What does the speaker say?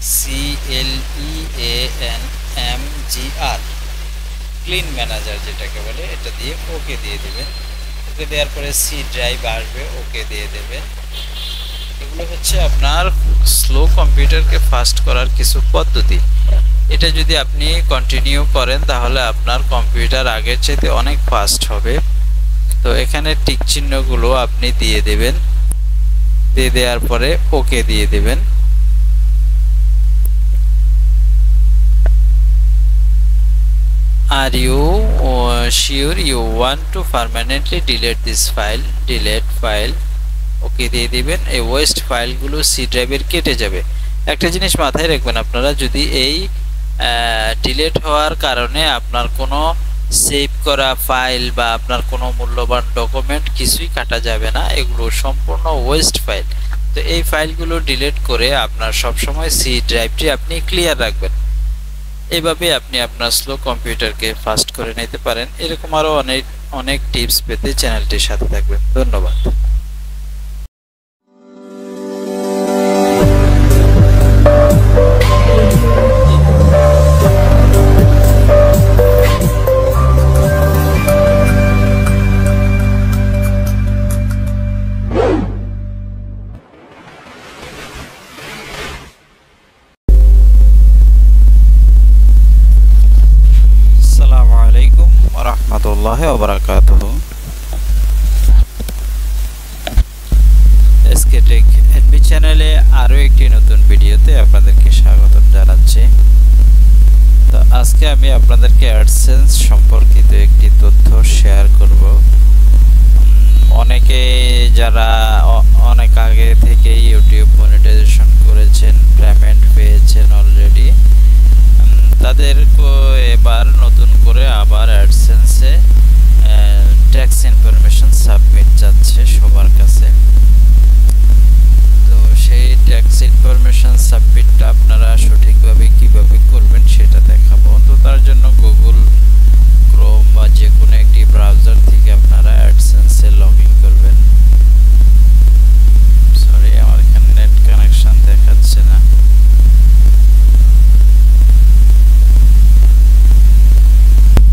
CLEANMGR, clean manager যেটাকে বলে, এটা দিয়ে ওকে দিয়ে দেবেন। ওকে দেওয়ার পরে সি ড্রাইভ আসবে, ওকে দিয়ে দেবেন। এগুলো হচ্ছে আপনার স্লো কম্পিউটারকে ফাস্ট করার কিছু পদ্ধতি। এটা যদি আপনি কন্টিনিউ করেন তাহলে আপনার কম্পিউটার আগের চাইতে অনেক ফাস্ট হবে। তো এখানে টিক চিহ্নগুলো আপনি দিয়ে দেবেন, দিয়ে দেওয়ার পরে ওকে দিয়ে দেবেন। Are you sure you want to permanently delete this file? Delete file, ওকে দিয়ে দিবেন। এই ওয়েস্ট ফাইলগুলো সি ড্রাইভের কেটে যাবে। একটা জিনিস মাথায় রাখবেন, আপনারা যদি এই ডিলিট হওয়ার কারণে আপনার কোনো সেভ করা ফাইল বা আপনার কোনো মূল্যবান ডকুমেন্ট কিছুই কাটা যাবে না, এগুলো সম্পূর্ণ ওয়েস্ট ফাইল। তো এই ফাইলগুলো ডিলিট করে আপনার সবসময় সি ড্রাইভটি আপনি ক্লিয়ার রাখবেন। এইভাবে আপনি আপনার স্লো কম্পিউটারকে ফাস্ট করে নিতে পারেন। এরকম আরও অনেক টিপস পেতে চ্যানেলটির সাথে থাকবেন। ধন্যবাদ। আসসালামু আলাইকুম ওয়া রাহমাতুল্লাহি ওয়া বারাকাতুহু। এসকে টেক এডমি চ্যানেলে আরও একটি নতুন ভিডিওতে আপনাদেরকে স্বাগতম জানাচ্ছি। তো আজকে আমি আপনাদেরকে অ্যাডসেন্স সম্পর্কিত একটি তথ্য শেয়ার করব। অনেকে যারা অনেক আগে থেকে ইউটিউব মনিটাইজেশন করেছেন, পেমেন্ট পেয়েছেন অলরেডি, তাদেরকে এবার নতুন করে আবার অ্যাডসেন্সে ট্যাক্স ইনফরমেশন